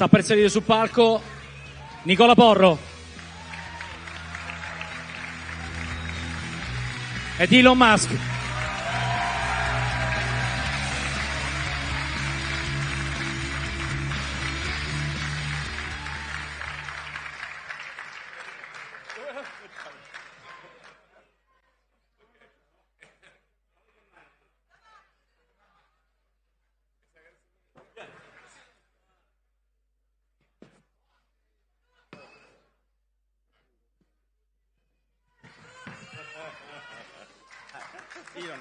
sta per salire sul palco Nicola Porro ed Elon Musk. Elon.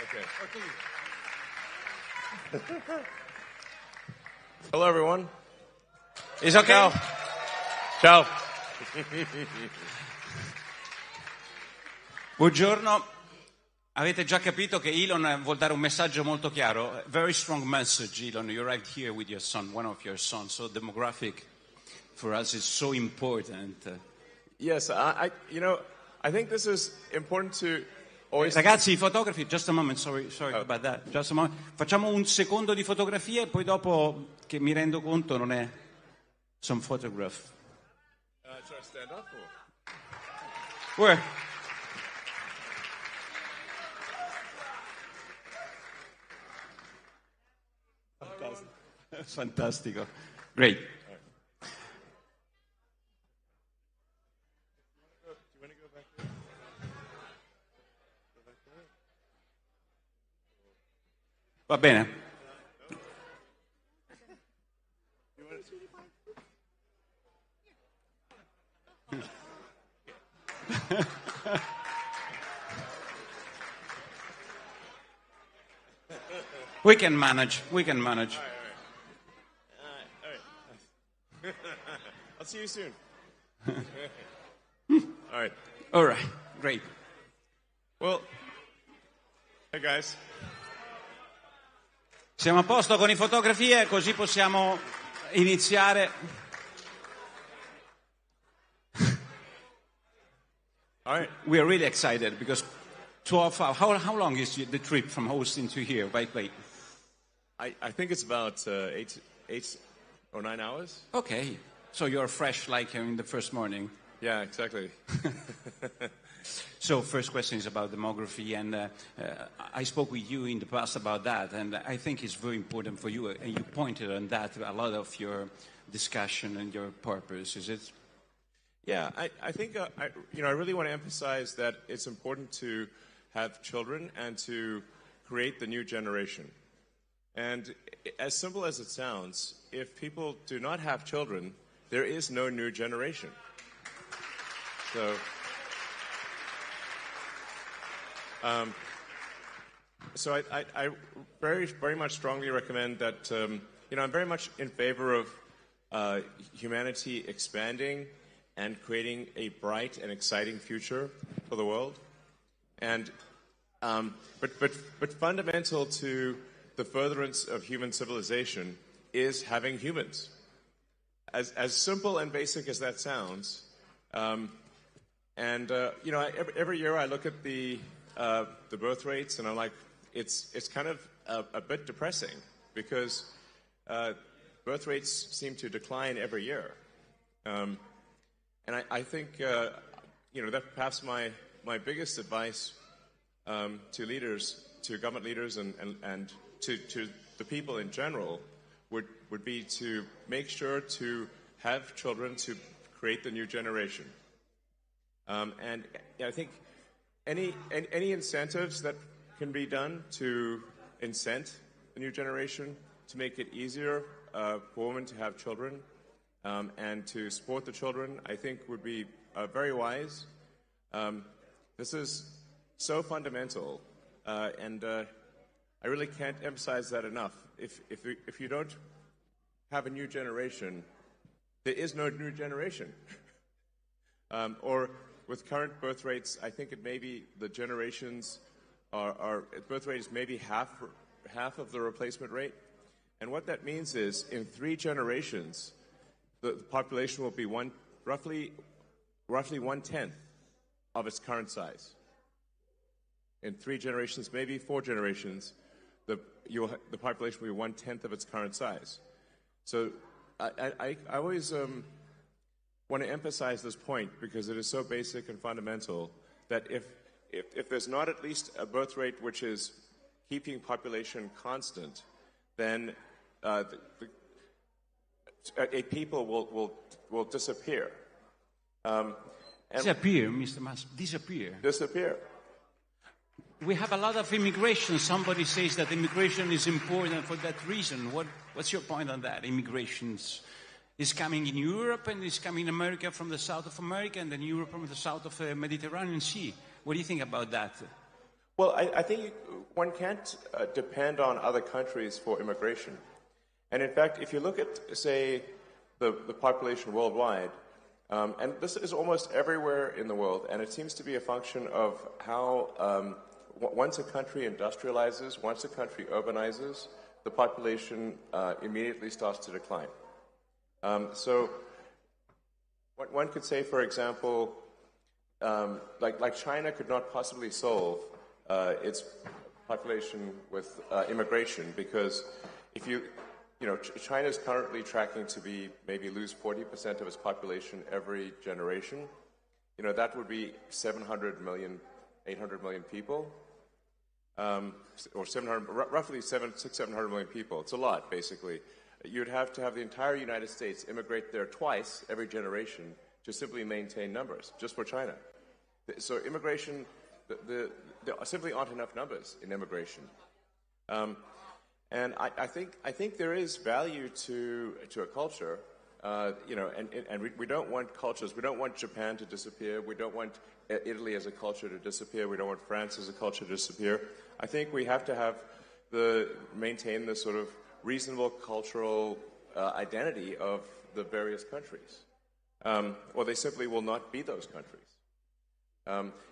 Okay. Hello, everyone. Is okay? Ciao. Ciao. Buongiorno. Avete già capito che Elon vuol dare un messaggio molto chiaro. A very strong message, Elon. You're right here with your son, one of your sons. So demographic for us is so important. Yes, I think this is important to always. Ragazzi, i fotografi, just a moment, sorry about that. Just a moment. Facciamo un secondo di fotografie e poi dopo, che mi rendo conto, non è some photograph. Should I stand up or? Where? Fantastico. Great. Do you want to go back there? Go back there? Va bene. You want to... We can manage. All right. I'll see you soon. All right. Great. Well, hey guys. Siamo a posto con le fotografie, così possiamo iniziare. All right. We are really excited because 12 hours. How long is the trip from Austin to here? Wait. I think it's about 8 or 9 hours. Okay. So you're fresh like in the first morning. Yeah, exactly. So first question is about demography, and I spoke with you in the past about that, and I think it's very important for you, and you pointed on that a lot of your discussion and your purpose. Is it? Yeah, I think I really want to emphasize that it's important to have children and to create the new generation. And as simple as it sounds, if people do not have children, there is no new generation. So I very, very much strongly recommend that, I'm very much in favor of humanity expanding and creating a bright and exciting future for the world. And, but fundamental to the furtherance of human civilization is having humans. As simple and basic as that sounds, every year I look at the birth rates, and I'm like, it's kind of a bit depressing because birth rates seem to decline every year, and I think that perhaps my biggest advice to leaders, to government leaders, and to the people in general would be to make sure to have children to create the new generation. And I think any incentives that can be done to incent the new generation, to make it easier for women to have children, and to support the children, I think would be very wise. This is so fundamental, and I really can't emphasize that enough. If you don't have a new generation, there is no new generation. Or with current birth rates, I think it may be the generations birth rate is maybe half of the replacement rate. And what that means is in 3 generations, the population will be roughly 1/10 of its current size. In 3 generations, maybe 4 generations, the population will be 1/10 of its current size. So I always want to emphasize this point because it is so basic and fundamental that if there's not at least a birth rate which is keeping population constant, then a people will disappear. Disappear, Mr. Musk. Disappear. We have a lot of immigration. Somebody says that immigration is important for that reason. What's your point on that? Immigration is coming in Europe and is coming in America from the south of America and then Europe from the south of the Mediterranean Sea. What do you think about that? Well, I think one can't depend on other countries for immigration. And in fact, if you look at, say, the population worldwide, and this is almost everywhere in the world, and it seems to be a function of how once a country industrializes, once a country urbanizes, the population immediately starts to decline. So one could say, for example, like China could not possibly solve its population with immigration because if you know, China is currently tracking to be maybe lose 40% of its population every generation. You know, that would be 700 million, 800 million people, or 700, roughly 700 million people. It's a lot, basically. You'd have to have the entire United States immigrate there twice every generation to simply maintain numbers, just for China. So immigration, there simply aren't enough numbers in immigration. And I think there is value to a culture, you know, and we don't want cultures. We don't want Japan to disappear. We don't want Italy as a culture to disappear. We don't want France as a culture to disappear. I think we have to maintain the sort of reasonable cultural identity of the various countries, or they simply will not be those countries.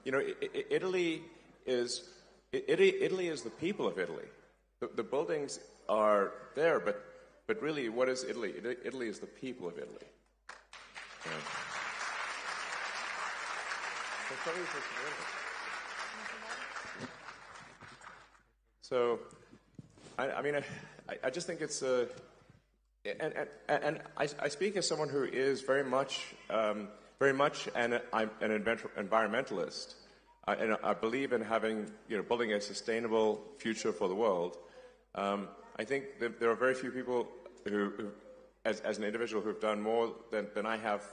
You know, Italy is the people of Italy. The buildings are there, but really, what is Italy? Italy is the people of Italy. Yeah. So, I mean, I just think it's and I speak as someone who is very much an environmentalist, and I believe in building a sustainable future for the world. I think that there are very few people who as an individual, who've done more than I have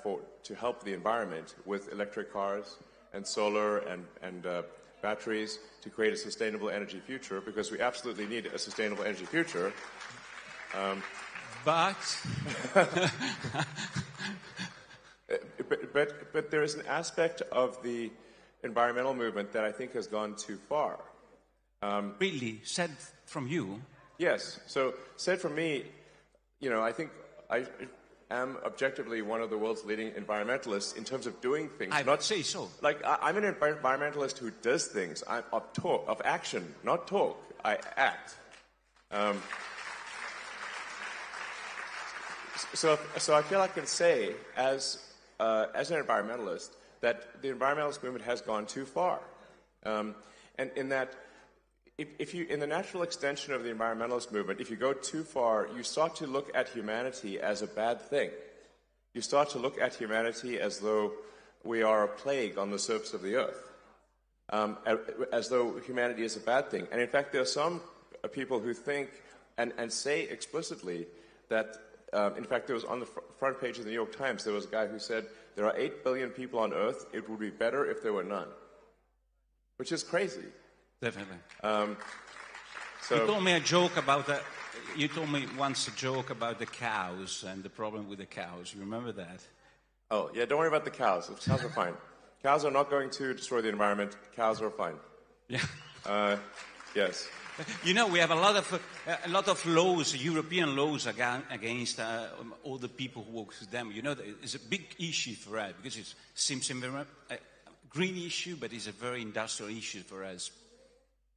to help the environment with electric cars and solar and batteries to create a sustainable energy future, because we absolutely need a sustainable energy future. But there is an aspect of the environmental movement that I think has gone too far. Really? Said from you? Yes. So, said from me, you know, I think I am objectively one of the world's leading environmentalists in terms of doing things. I would say so. Like, I'm an environmentalist who does things. I'm of action, not talk. I act. So I feel I can say, as an environmentalist, that the environmentalist movement has gone too far, and in that, if you, in the natural extension of the environmentalist movement, if you go too far, you start to look at humanity as a bad thing. You start to look at humanity as though we are a plague on the surface of the earth, as though humanity is a bad thing. And in fact, there are some people who think and say explicitly that. In fact, there was on the front page of the New York Times, there was a guy who said, there are 8 billion people on Earth, it would be better if there were none. Which is crazy. Definitely. So you told me once a joke about the cows and the problem with the cows. You remember that? Oh, yeah, don't worry about the cows. The cows are fine. Cows are not going to destroy the environment. Cows are fine. Yeah. Yes. You know, we have a lot of laws, European laws against all the people who work with them. You know, it's a big issue for us because it seems a green issue, but it's a very industrial issue for us.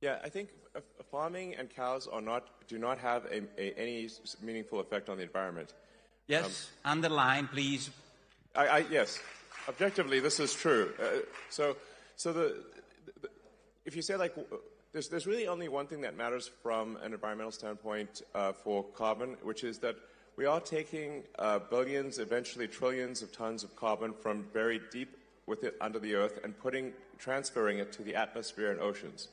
Yeah, I think farming and cows do not have any meaningful effect on the environment. Yes, underline, please. Yes, objectively, this is true. So if you say like. There's really only one thing that matters from an environmental standpoint for carbon, which is that we are taking billions, eventually trillions of tons of carbon from buried deep under the earth and transferring it to the atmosphere and oceans.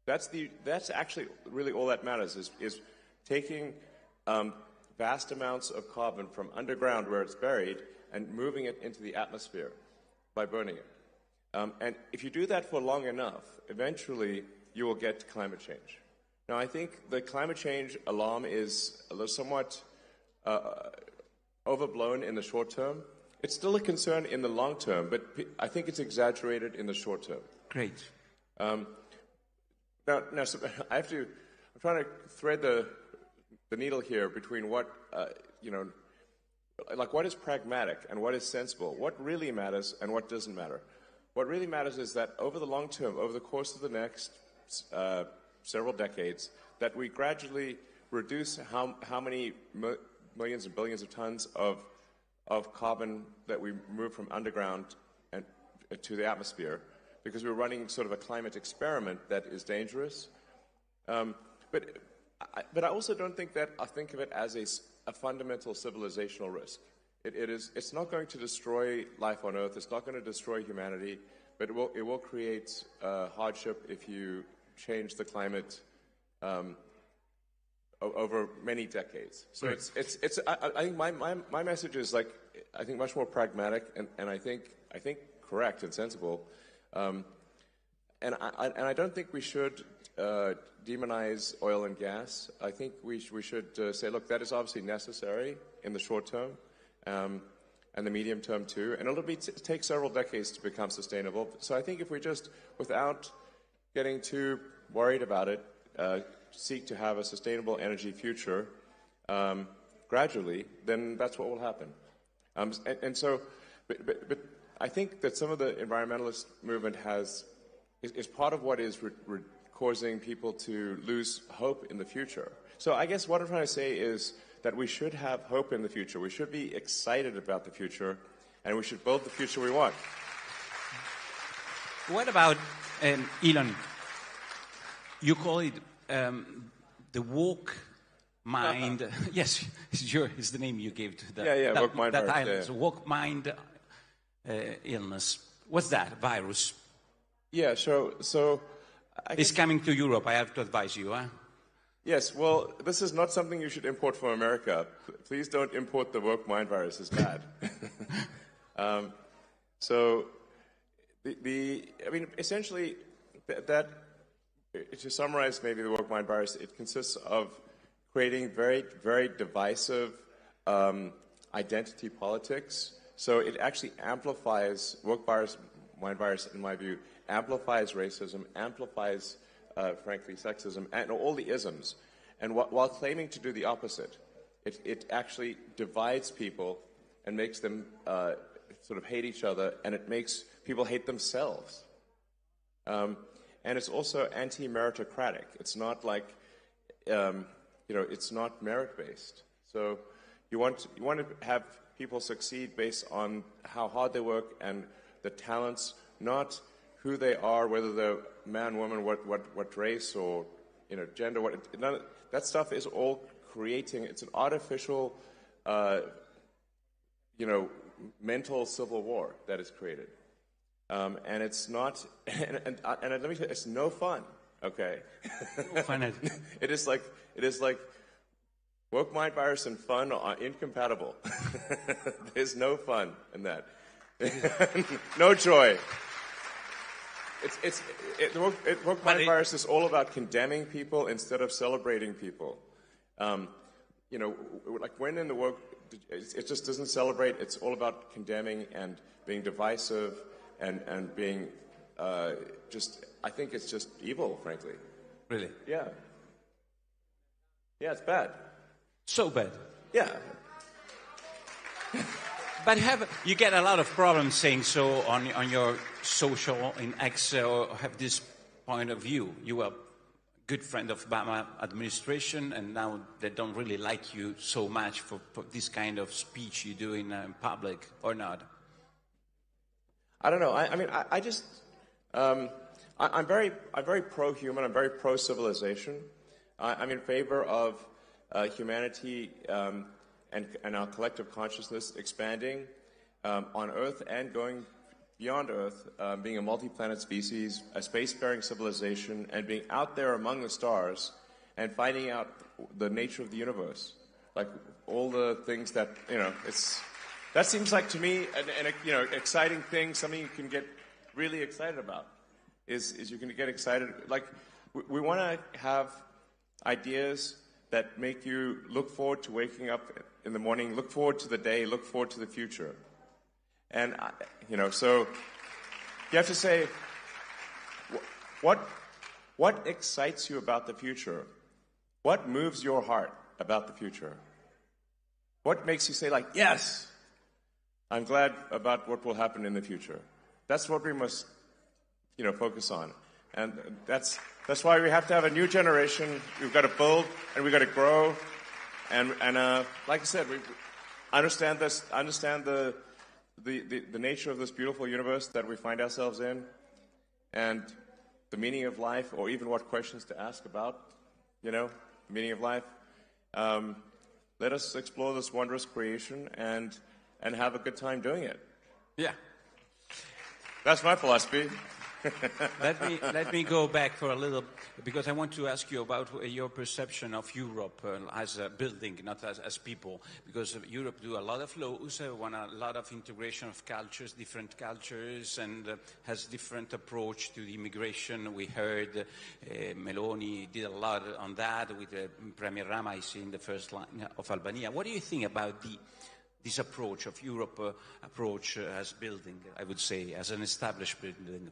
That's actually really all that matters is taking vast amounts of carbon from underground where it's buried and moving it into the atmosphere by burning it. And if you do that for long enough, eventually you will get climate change. Now, I think the climate change alarm is somewhat overblown in the short term. It's still a concern in the long term, but I think it's exaggerated in the short term. Great. Now, so I'm trying to thread the needle here between what, what is pragmatic and what is sensible, what really matters and what doesn't matter. What really matters is that over the long term, over the course of the next several decades, that we gradually reduce how many millions and billions of tons of carbon that we move from underground and to the atmosphere, because we're running sort of a climate experiment that is dangerous. But I also don't think that I think of it as a fundamental civilizational risk. It's not going to destroy life on Earth. It's not going to destroy humanity, but it will create hardship if you change the climate over many decades. So right. I think my message is I think much more pragmatic and I think correct and sensible. And I don't think we should demonize oil and gas. I think we should say, look, that is obviously necessary in the short term. And the medium term too, and it'll take several decades to become sustainable. So I think if we just, without getting too worried about it, seek to have a sustainable energy future gradually, then that's what will happen. But I think that some of the environmentalist movement is part of what is causing people to lose hope in the future. So I guess what I'm trying to say is that we should have hope in the future. We should be excited about the future, and we should build the future we want. What about, Elon, you call it the woke mind. Yes, it's the name you gave to that. Woke mind that virus. illness, woke mind illness. What's that virus? Yeah, so it's coming to Europe. I have to advise you, huh? Yes, well, this is not something you should import from America. Please don't import the woke mind virus. It's bad. So, essentially, that to summarize maybe the woke mind virus, it consists of creating very, very divisive identity politics. So it actually amplifies, woke mind virus, in my view, amplifies racism, amplifies frankly, sexism, and all the isms. And while claiming to do the opposite, it actually divides people and makes them sort of hate each other, and it makes people hate themselves. And it's also anti-meritocratic. It's not like, it's not merit-based. So you want to have people succeed based on how hard they work and the talents, not who they are, whether they're man, woman, what race or gender. That stuff is all creating. It's an artificial, mental civil war that is created, and it's not. And let me tell you, it's no fun. Okay, no fun. It is like woke mind virus and fun are incompatible. There's no fun in that. No joy. Woke mind virus is all about condemning people instead of celebrating people. Like when in the woke, it just doesn't celebrate. It's all about condemning and being divisive and being I think it's just evil, frankly. Really? Yeah. Yeah, it's bad. So bad. Yeah. But you get a lot of problems saying so on your social in X, or have this point of view. You were a good friend of Obama administration, and now they don't really like you so much for this kind of speech you do in public, or not? I don't know. I'm very pro-human. I'm very pro-civilization. I'm in favor of humanity and our collective consciousness expanding on Earth and going beyond Earth, being a multi-planet species, a spacefaring civilization, and being out there among the stars and finding out the nature of the universe. Like all the things that, that seems like to me an exciting thing, something you can get really excited about. Is you can get excited. Like we want to have ideas that make you look forward to waking up in the morning, look forward to the day, look forward to the future. And, so you have to say, what excites you about the future? What moves your heart about the future? What makes you say, like, yes, I'm glad about what will happen in the future? That's what we must, focus on. And that's why we have to have a new generation. We've got to build and we've got to grow. And like I said, we understand this, understand the nature of this beautiful universe that we find ourselves in, and the meaning of life, or even what questions to ask about, the meaning of life. Let us explore this wondrous creation and have a good time doing it. Yeah. That's my philosophy. Let me go back for a little, because I want to ask you about your perception of Europe as a building, not as people. Because Europe do a lot of laws, want a lot of integration of cultures, different cultures, and has different approach to the immigration. We heard Meloni did a lot on that with Premier Rama, I see, in the first line of Albania. What do you think about this approach of Europe, approach as building, I would say, as an established building?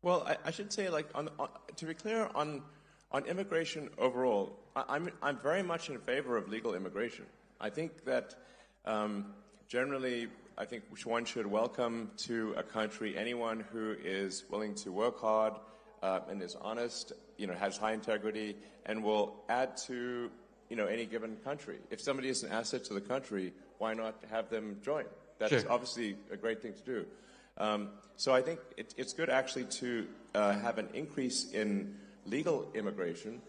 Well, I should say, like, to be clear, on immigration overall, I'm very much in favor of legal immigration. I think that generally, I think one should welcome to a country anyone who is willing to work hard and is honest, has high integrity, and will add to any given country. If somebody is an asset to the country, why not have them join? That's obviously a great thing to do. So I think it's good actually to have an increase in legal immigration,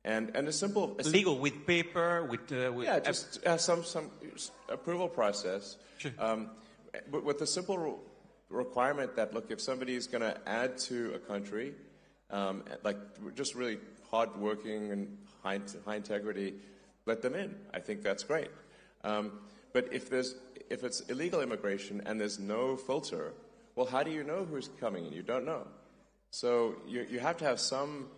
and a simple legal with paper with just some approval process. Sure. But with the simple requirement that, look, if somebody is going to add to a country, like just really hardworking and high integrity, let them in. I think that's great. But if it's illegal immigration and there's no filter, well, how do you know who's coming in? You don't know. So you have to have some,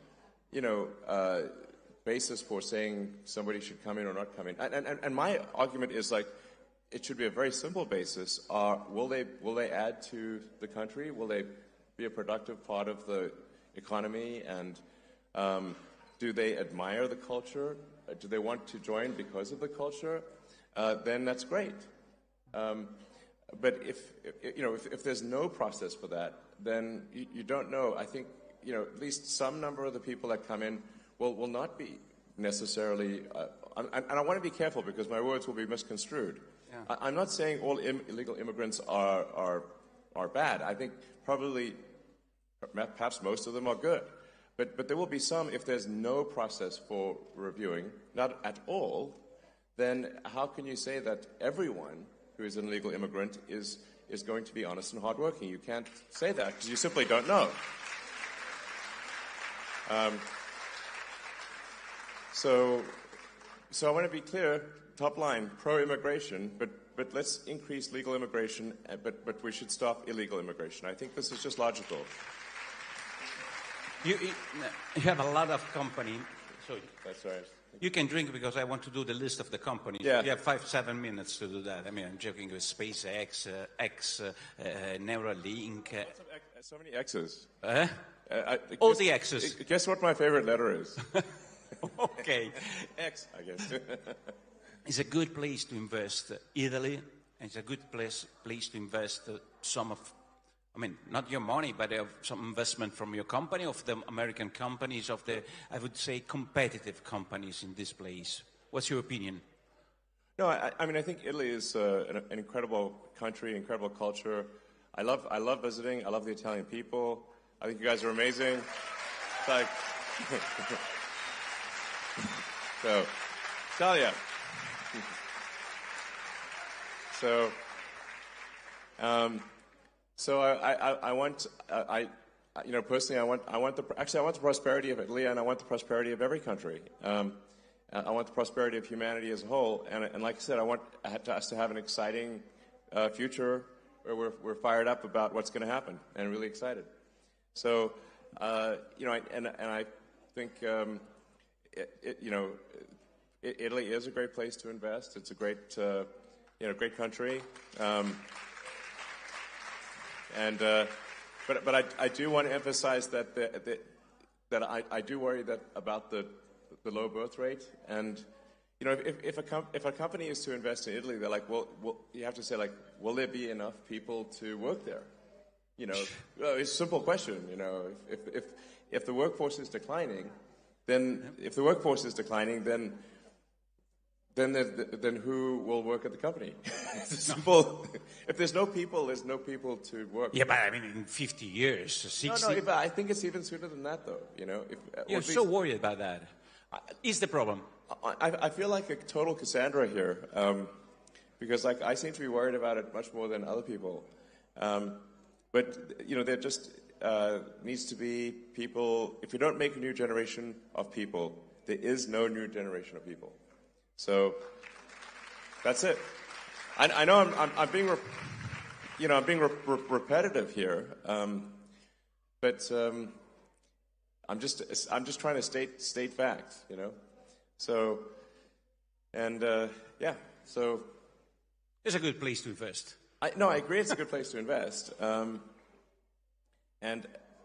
basis for saying somebody should come in or not come in. And my argument is, like, it should be a very simple basis. Will they add to the country? Will they be a productive part of the economy? And do they admire the culture? Do they want to join because of the culture? Then that's great. But if there's no process for that, then you don't know. I think at least some number of the people that come in will not be necessarily. And I want to be careful because my words will be misconstrued. Yeah. I'm not saying all illegal immigrants are bad. I think perhaps most of them are good. But there will be some, if there's no process for reviewing, not at all, then how can you say that everyone who is an illegal immigrant is going to be honest and hardworking? You can't say that because you simply don't know. So I want to be clear, top line, pro-immigration, but let's increase legal immigration, but we should stop illegal immigration. I think this is just logical. You have a lot of companies. So that's right. You can drink because I want to do the list of the companies. Yeah. You have 5-7 minutes to do that. I mean, I'm joking with SpaceX, Neuralink. So many X's. All the X's. Guess what my favorite letter is? Okay. X, I guess. It's a good place to invest Italy, and it's a good place to invest some of, not your money, but some investment from your company, of the American companies, of the, I would say, competitive companies in this place. What's your opinion? No, I think Italy is an incredible country, incredible culture. I love visiting. I love the Italian people. I think you guys are amazing. It's like, so, Italia. So, so I want, you know, personally, I want the prosperity of Italy, and I want the prosperity of every country. I want the prosperity of humanity as a whole, and like I said, I want us to have an exciting future where we're fired up about what's going to happen and really excited. So, you know, and I think, you know, Italy is a great place to invest. It's a great, you know, great country. But I do want to emphasize that I do worry about the low birth rate. And you know, if a company is to invest in Italy, they're like, well, you have to say, like, will there be enough people to work there? You know, it's a simple question. You know, if the workforce is declining, then then who will work at the company? It's simple. If there's no people, there's no people to work. Yeah, but I mean, in 50 years, 60... No, I think it's even sooner than that, though. You know, You're so worried about that. Is the problem? I feel like a total Cassandra here, because like I seem to be worried about it much more than other people. But you know, there just needs to be people. If you don't make a new generation of people, there is no new generation of people. So that's it. I know I'm being, you know, I'm being repetitive here, but I'm just trying to state facts, you know. So, and yeah, so it's a good place to invest. I agree. It's a good place to invest, and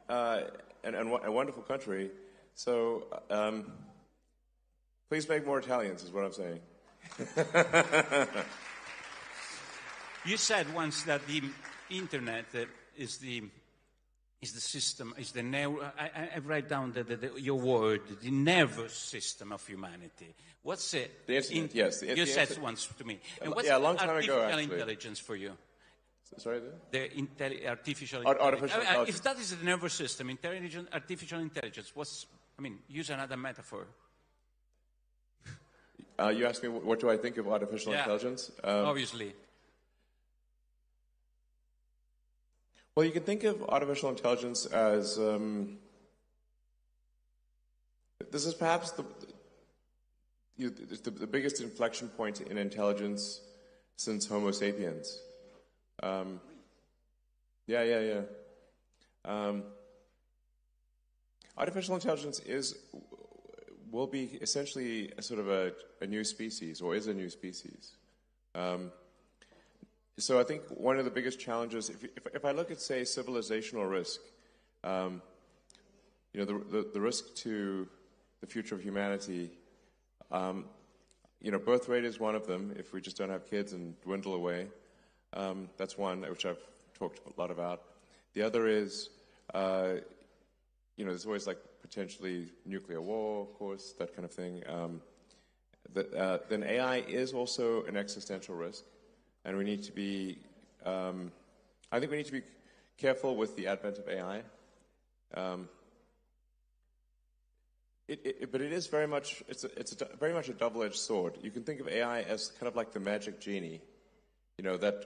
a wonderful country. So. Please make more Italians, is what I'm saying. You said once that the internet is the system, is the I write down your word, the nervous system of humanity. What's it? The internet, yes. You said once to me. And what's a long time ago, actually. Artificial intelligence for you? Sorry? Artificial intelligence. If that is the nervous system, artificial intelligence, use another metaphor. You asked me what do I think of artificial intelligence? Obviously. Well, you can think of artificial intelligence as this is perhaps the biggest inflection point in intelligence since Homo sapiens. Artificial intelligence will be essentially a sort of a new species, or is a new species. So I think one of the biggest challenges, if I look at, say, civilizational risk, you know, the risk to the future of humanity, you know, birth rate is one of them. If we just don't have kids and dwindle away, that's one which I've talked a lot about. The other is, you know, there's always like potentially nuclear war, of course, that kind of thing. Then AI is also an existential risk, and we need to be, I think we need to be careful with the advent of AI. But it is very much, very much a double-edged sword. You can think of AI as kind of like the magic genie, you know, that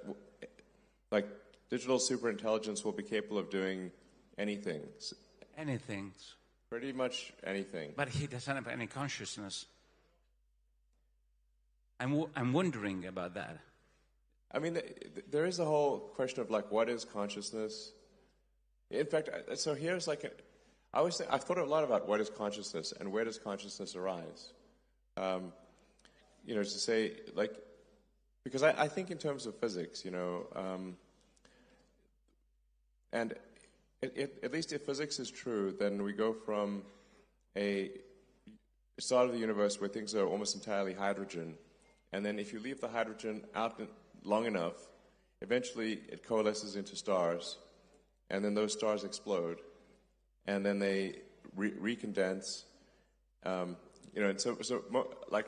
like digital superintelligence will be capable of doing anything. Anything. Pretty much anything. But he doesn't have any consciousness. I'm wondering about that. I mean, there is a whole question of like, what is consciousness? In fact, so here's like, I've thought a lot about what is consciousness and where does consciousness arise. You know, to say like, because I think in terms of physics, you know, and at least if physics is true, then we go from a start of the universe where things are almost entirely hydrogen, and then if you leave the hydrogen out long enough, eventually it coalesces into stars, and then those stars explode, and then they recondense. You know, and like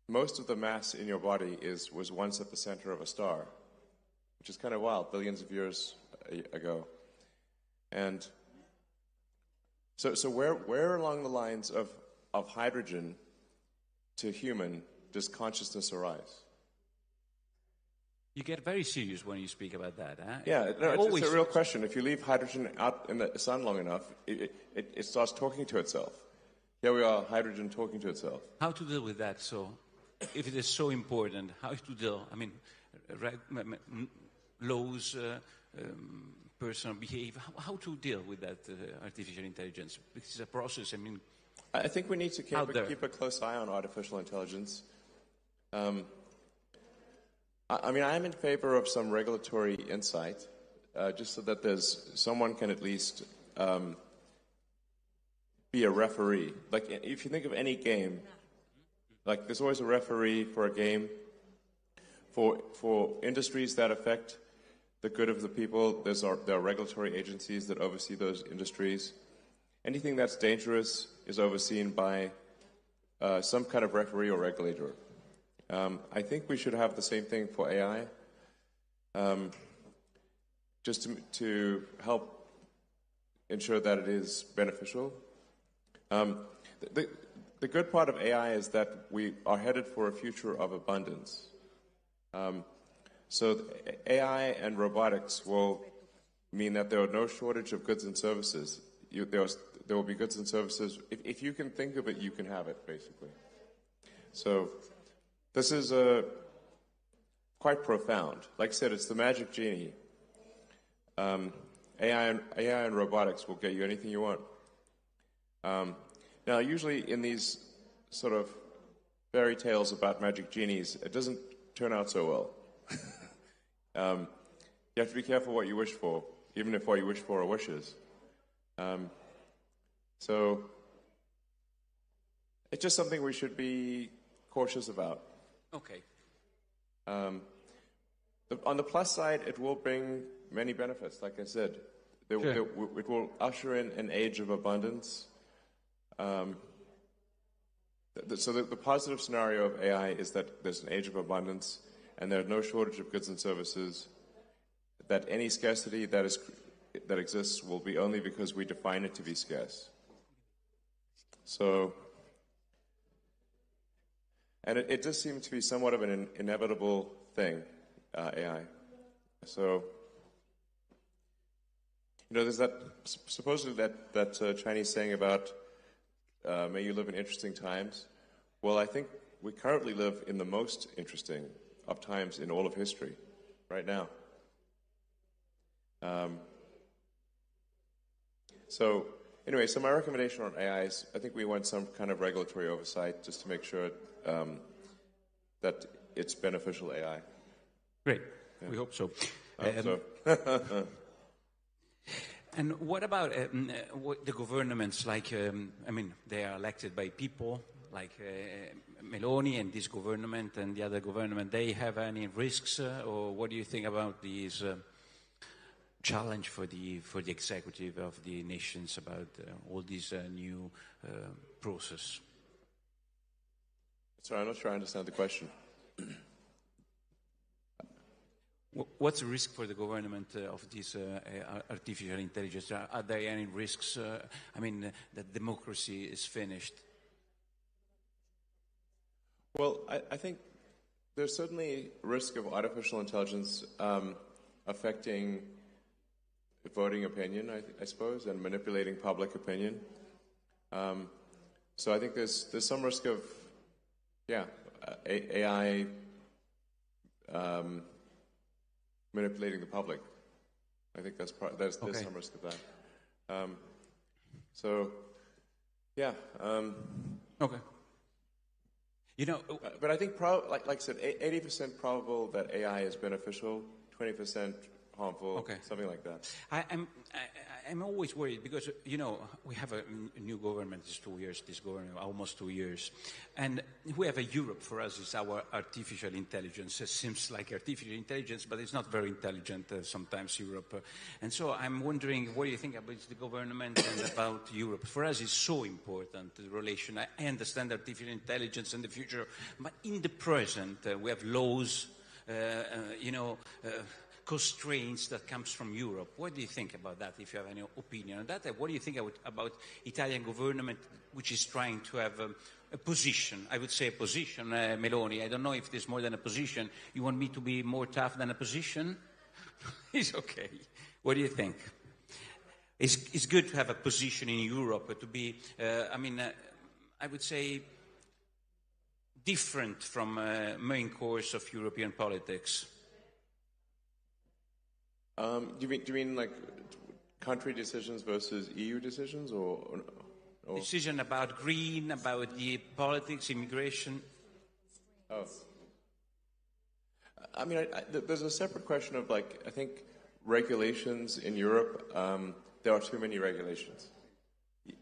most of the mass in your body was once at the center of a star, which is kind of wild, billions of years ago. And so where along the lines of hydrogen to human does consciousness arise? You get very serious when you speak about that, huh? Yeah, no, it's a real question. If you leave hydrogen out in the sun long enough, it starts talking to itself. Here we are, hydrogen talking to itself. How to deal with that? So, if it is so important, how to deal? I mean, laws, personal behavior. How to deal with that artificial intelligence? This is a process. I mean, I think we need to keep a close eye on artificial intelligence. I mean, I am in favor of some regulatory insight, just so that someone can at least be a referee. Like, if you think of any game, like there's always a referee for a game. For industries that affect the good of the people, there are regulatory agencies that oversee those industries. Anything that's dangerous is overseen by some kind of referee or regulator. I think we should have the same thing for AI, just to help ensure that it is beneficial. The good part of AI is that we are headed for a future of abundance. So AI and robotics will mean that there are no shortage of goods and services. There will be goods and services. If you can think of it, you can have it, basically. So this is quite profound. Like I said, it's the magic genie. AI and robotics will get you anything you want. Now, usually in these sort of fairy tales about magic genies, it doesn't turn out so well. You have to be careful what you wish for, even if what you wish for are wishes. So it's just something we should be cautious about. Okay. On the plus side, it will bring many benefits, like I said. It will usher in an age of abundance. So the positive scenario of AI is that there's an age of abundance, and there's no shortage of goods and services, that any scarcity that exists will be only because we define it to be scarce. So, and it does seem to be somewhat of an inevitable thing, AI. So, there's that supposedly that Chinese saying about may you live in interesting times. Well, I think we currently live in the most interesting of times in all of history, right now. So anyway, so my recommendation on AI is I think we want some kind of regulatory oversight just to make sure that it's beneficial AI. Great. Yeah. We hope so. I hope so. And what about the governments? Like, they are elected by people, like Meloni and this government and the other government. They have any risks, or what do you think about these challenge for the executive of the nations about all these new process? Sorry, I'm not sure I understand the question. What's the risk for the government of this artificial intelligence? Are there any risks? That democracy is finished? Well, I think there's certainly risk of artificial intelligence affecting voting opinion, I suppose, and manipulating public opinion. So I think there's some risk of, AI manipulating the public. I think there's some risk of that. Okay. But I think, like I said, 80% probable that AI is beneficial, 20% harmful, something like that. I'm always worried because, we have a new government, it's 2 years, this government, almost 2 years. And we have a Europe, for us, is our artificial intelligence. It seems like artificial intelligence, but it's not very intelligent sometimes, Europe. And so I'm wondering, what do you think about the government and about Europe? For us, it's so important, the relation. I understand artificial intelligence in the future, but in the present, we have laws, constraints that comes from Europe. What do you think about that, if you have any opinion on that? What do you think about Italian government, which is trying to have a position. I would say a position, Meloni. I don't know if there's more than a position. You want me to be more tough than a position? It's okay. What do you think? It's good to have a position in Europe, to be, I would say, different from main course of European politics. Do you mean like country decisions versus EU decisions, or? Decision about green, about the politics, immigration. Oh. I mean, there's a separate question of, like, I think regulations in Europe, there are too many regulations.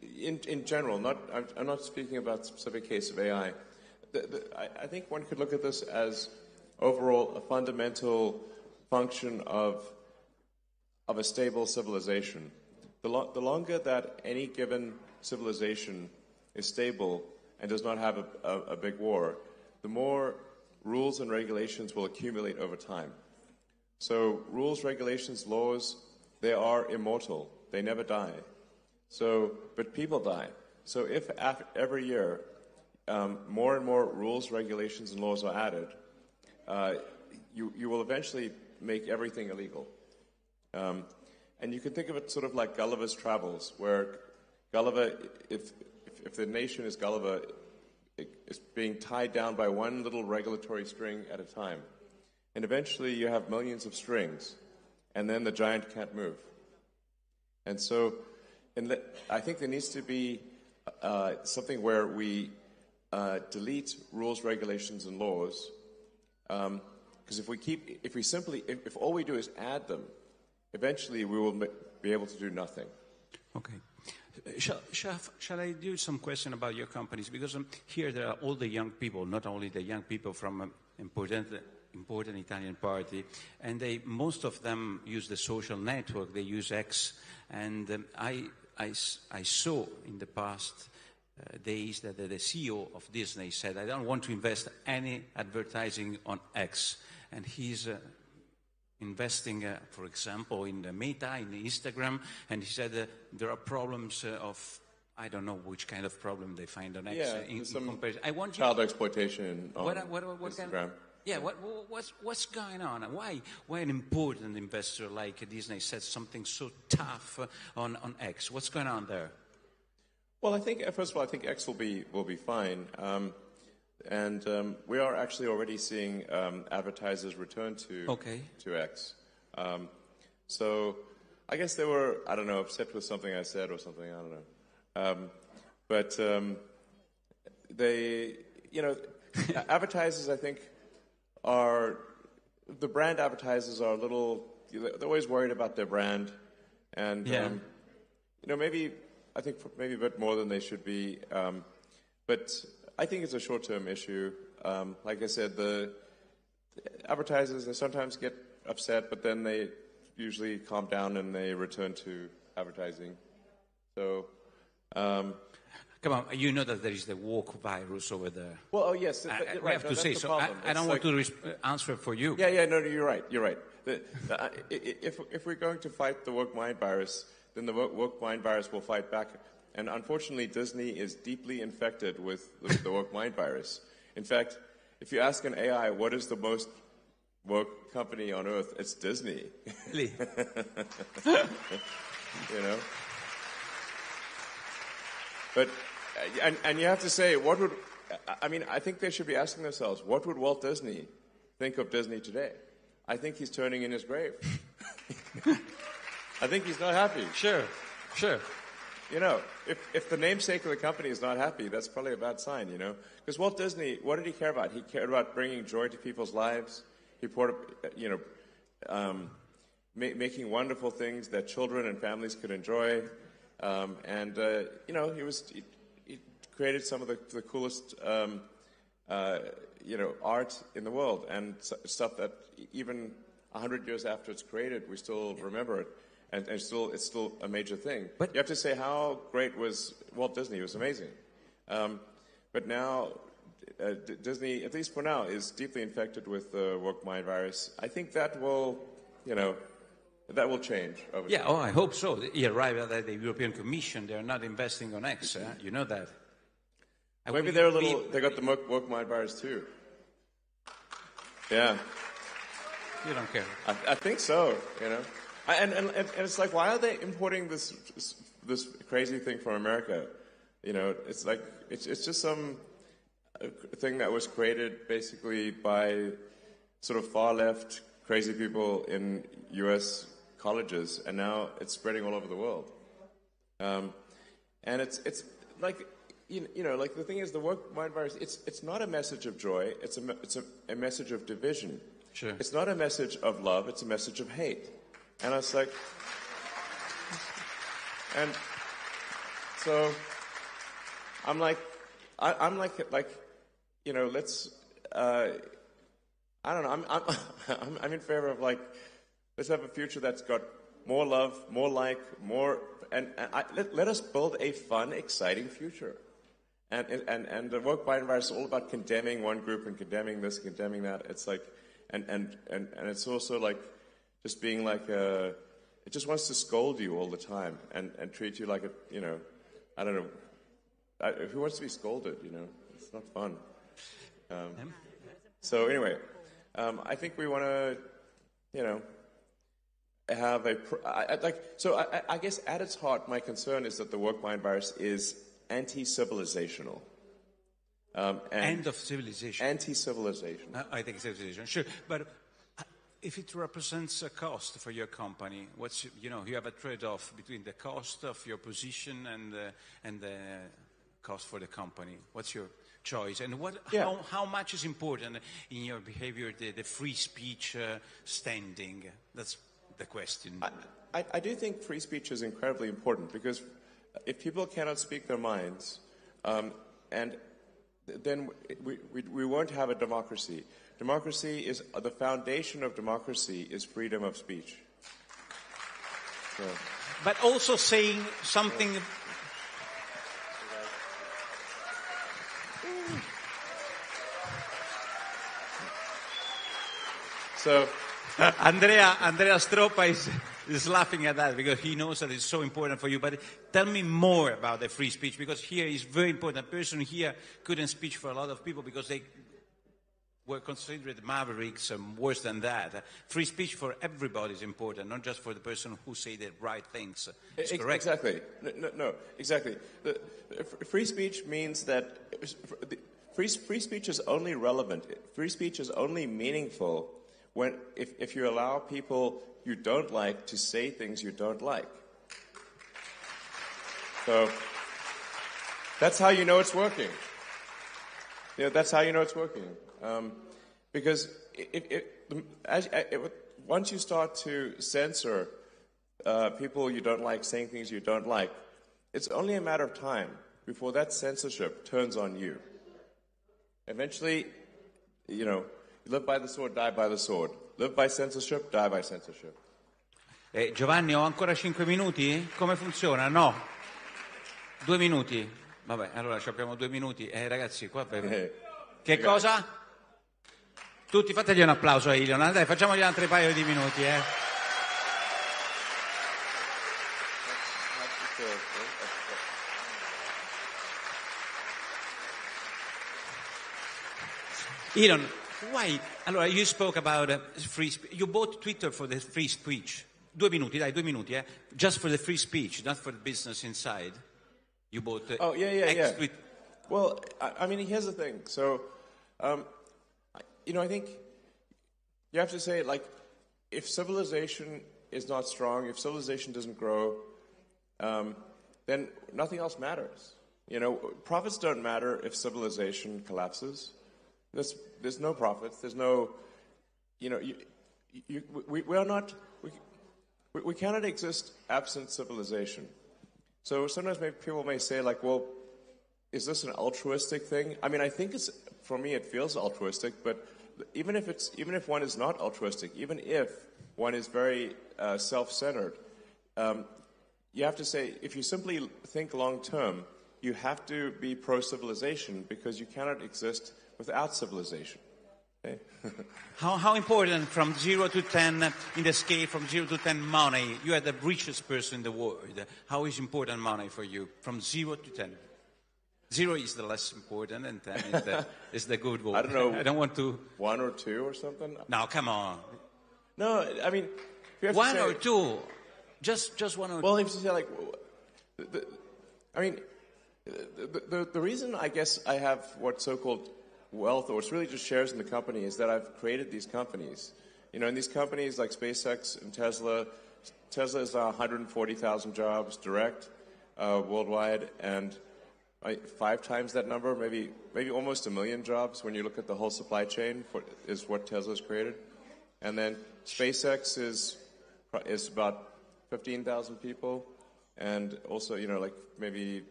In general, I'm not speaking about a specific case of AI. I think one could look at this as overall a fundamental function of a stable civilization. The longer that any given civilization is stable and does not have a big war, the more rules and regulations will accumulate over time. So rules, regulations, laws, they are immortal. They never die. But people die. So if every year more and more rules, regulations, and laws are added, you will eventually make everything illegal. And you can think of it sort of like Gulliver's Travels, where Gulliver, if the nation is Gulliver, is being tied down by one little regulatory string at a time. And eventually you have millions of strings, and then the giant can't move. And so I think there needs to be something where we delete rules, regulations, and laws, because if all we do is add them, eventually we will be able to do nothing. Okay. Shall I do some question about your companies? Because here there are all the young people, not only the young people from important Italian party, and most of them use the social network. They use X, and I saw in the past days that the CEO of Disney said, "I don't want to invest any advertising on X," and he's investing, for example, in the Meta, in the Instagram, and he said there are problems of, I don't know which kind of problem they find on X. In comparison. I want child exploitation on what Instagram. Kind of, what's going on? Why an important investor like Disney said something so tough on X? What's going on there? Well, I think first of all, I think X will be fine. And we are actually already seeing advertisers return to X. So I guess they were, I don't know, upset with something I said or something, I don't know. But they, advertisers, I think, the brand advertisers are a little, they're always worried about their brand. And, maybe a bit more than they should be. But I think it's a short-term issue. Like I said, the advertisers, they sometimes get upset, but then they usually calm down and they return to advertising. So, come on, you know that there is the woke virus over there. Well, oh yes, right. We have to say so. I don't want to answer for you. Yeah, no, you're right. If we're going to fight the woke mind virus, then the woke mind virus will fight back. And unfortunately, Disney is deeply infected with the woke mind virus. In fact, if you ask an AI what is the most woke company on earth, it's Disney. Really? But and you have to say, I think they should be asking themselves, what would Walt Disney think of Disney today? I think he's turning in his grave. I think he's not happy. Sure. If the namesake of the company is not happy, that's probably a bad sign, Because Walt Disney, what did he care about? He cared about bringing joy to people's lives. He making wonderful things that children and families could enjoy. He created some of the coolest, art in the world, and stuff that even 100 years after it's created, we still remember it. And it's still a major thing. But you have to say, how great was Walt Disney? He was amazing. But now, Disney, at least for now, is deeply infected with the woke mind virus. I think that will change over time. Yeah, I hope so. You're right that the European Commission, they're not investing on X. You know that. Maybe they're a little. They got the woke mind virus too. Yeah. You don't care. I think so. You know, and it's like, why are they importing this crazy thing from America? You know, it's like it's just some thing that was created basically by sort of far left crazy people in U.S. colleges, and now it's spreading all over the world. And it's like, you know, like the thing is, the woke mind virus. It's not a message of joy. It's a message of division. Sure. It's not a message of love. It's a message of hate. And I was like, and so I'm like, you know, let's. I don't know. I'm in favor of, like, let's have a future that's got more love, more more, and let us build a fun, exciting future. And the woke mind virus is all about condemning one group and condemning this, condemning that. It's like, and it's also like just being like it just wants to scold you all the time and treat you like a, you know, I don't know, who wants to be scolded? You know, it's not fun. So anyway, I think we want to, you know, have I guess at its heart, my concern is that the woke mind virus is anti-civilizational. End of civilization. Anti-civilization. I think civilization, sure. But if it represents a cost for your company, you have a trade-off between the cost of your position and the cost for the company. What's your choice? And how much is important in your behavior, the free speech standing? That's the question. I do think free speech is incredibly important, because if people cannot speak their minds, and then we won't have a democracy. Democracy is the foundation of democracy is freedom of speech. So. But also saying something. So Andrea Stroppa is laughing at that because he knows that it's so important for you. But tell me more about the free speech, because here is very important. A person here couldn't speak for a lot of people because they were considered mavericks and worse than that. Free speech for everybody is important, not just for the person who say the right things. It's correct. Exactly. No, exactly. Free speech means that free speech is only relevant. Free speech is only meaningful if you allow people you don't like to say things you don't like. So that's how you know it's working. You know, that's how you know it's working. Because once you start to censor people you don't like saying things you don't like, it's only a matter of time before that censorship turns on you. Eventually, you know, live by the sword, die by the sword. Live by censorship, die by censorship. Giovanni, ho ancora 5 minuti? Come funziona? No. 2 minuti. Vabbè, allora abbiamo 2 minuti. Ragazzi, qua che cosa? Tutti fategli un applauso a Elon. Dai, facciamogli altri paio di minuti, Elon, why? Allora, you spoke about free speech. You bought Twitter for the free speech. 2 minuti, dai, 2 minuti, just for the free speech, not for the business inside. You bought yeah. Well, I mean, here's the thing. So, you know, I think you have to say, like, if civilization is not strong, if civilization doesn't grow, then nothing else matters. You know, profits don't matter if civilization collapses. There's no profits. There's no, you know, we cannot exist absent civilization. So sometimes people may say, like, well, is this an altruistic thing? I mean, I think for me it feels altruistic, but even if one is not altruistic, even if one is very self-centered, you have to say, if you simply think long-term, you have to be pro-civilization, because you cannot exist without civilization. Okay? How important from 0 to 10 in the scale, from 0 to 10 money? You are the richest person in the world. How is important money for you from 0 to 10? 0 is the less important, and 10 is the good one. I don't know. I don't want to... 1 or 2 or something? No, come on. No, I mean... you have to 1 say, or 2. Just 1 or 2. Well, if you say like... the reason I guess I have what so-called wealth, or it's really just shares in the company, is that I've created these companies. You know, in these companies like SpaceX and Tesla is 140,000 jobs direct worldwide, and 5 times that number, maybe almost 1 million jobs when you look at the whole supply chain is what Tesla's created. And then SpaceX is about 15,000 people, and also, you know, like maybe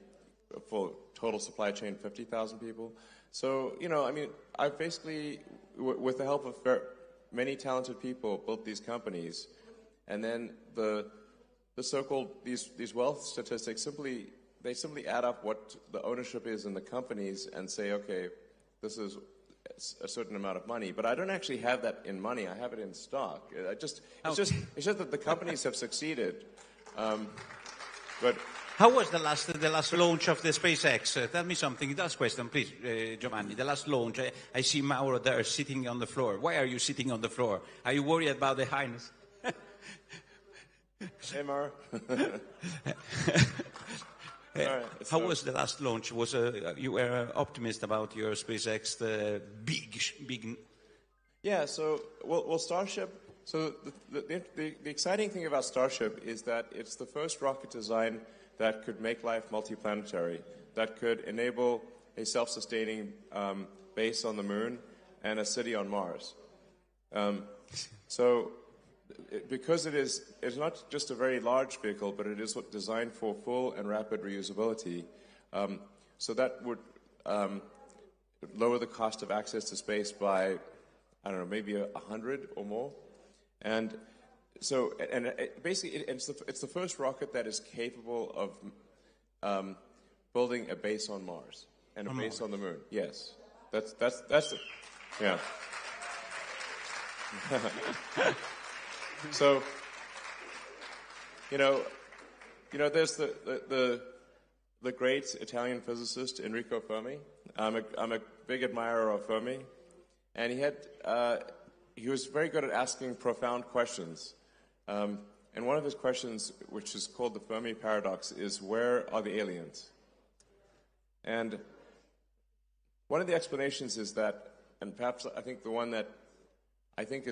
for total supply chain 50,000 people. So, you know, I mean, I've basically, with the help of many talented people, built these companies, and then the so-called these wealth statistics simply add up what the ownership is in the companies and say, okay, this is a certain amount of money. But I don't actually have that in money. I have it in stock. It's just that the companies have succeeded. But how was the last launch of the SpaceX? Tell me something. Last question, please, Giovanni. The last launch. I see Mauro there sitting on the floor. Why are you sitting on the floor? Are you worried about the highness? Hey, Mauro. How was the last launch? Was you were optimist about your SpaceX, the big? Yeah. So, well, Starship. So the exciting thing about Starship is that it's the first rocket design that could make life multiplanetary, that could enable a self-sustaining base on the moon and a city on Mars. Because it's not just a very large vehicle, but it is designed for full and rapid reusability. So that would lower the cost of access to space by, I don't know, maybe 100 or more. And so, basically, it's the first rocket that is capable of building a base on Mars and a base on the moon. Yes, that's yeah. So, you know, there's the great Italian physicist Enrico Fermi. I'm a big admirer of Fermi, and he was very good at asking profound questions. And one of his questions, which is called the Fermi paradox, is where are the aliens? And one of the explanations is that, and perhaps I think the one that I think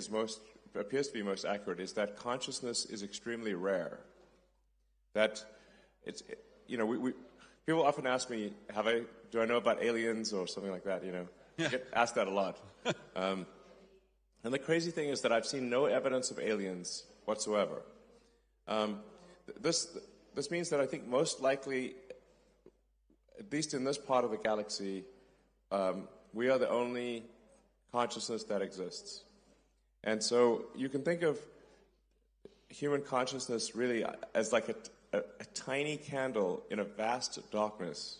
appears to be most accurate, is that consciousness is extremely rare. That people often ask me, do I know about aliens or something like that? You know, I get asked that a lot. And the crazy thing is that I've seen no evidence of aliens whatsoever. This means that I think most likely, at least in this part of the galaxy, we are the only consciousness that exists. And so you can think of human consciousness really as like a tiny candle in a vast darkness.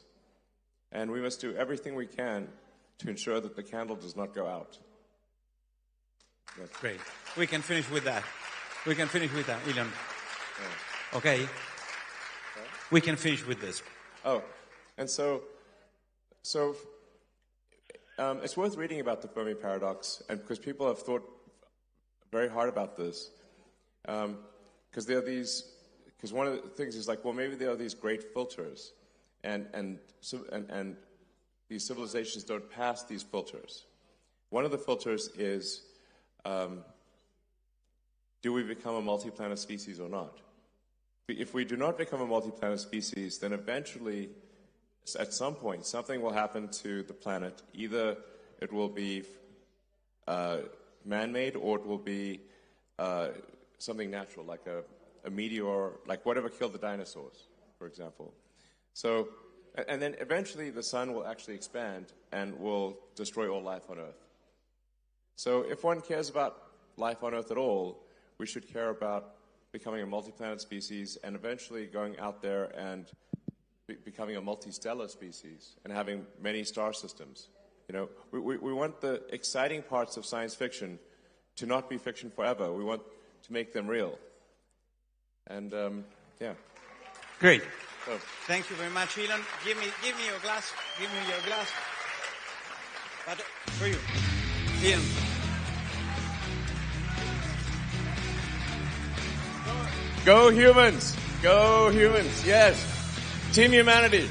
And we must do everything we can to ensure that the candle does not go out. Yes. Great. We can finish with that. Elon. Yeah. Okay? We can finish with this. Oh, and so it's worth reading about the Fermi paradox, and because people have thought very hard about this, because one of the things is like, well, maybe there are these great filters, and these civilizations don't pass these filters. One of the filters is, do we become a multi-planet species or not? If we do not become a multi-planet species, then eventually, at some point, something will happen to the planet. Either it will be man-made, or it will be something natural, like a meteor, like whatever killed the dinosaurs, for example. So, and then eventually the sun will actually expand and will destroy all life on Earth. So if one cares about life on Earth at all, we should care about becoming a multi-planet species and eventually going out there and becoming a multi-stellar species and having many star systems. You know, we want the exciting parts of science fiction to not be fiction forever. We want to make them real. And, yeah. Great. So, Thank you very much, Elon. Give me your glass. Give me your glass. But for you, Elon. go humans! Go humans! Yes, Team Humanity.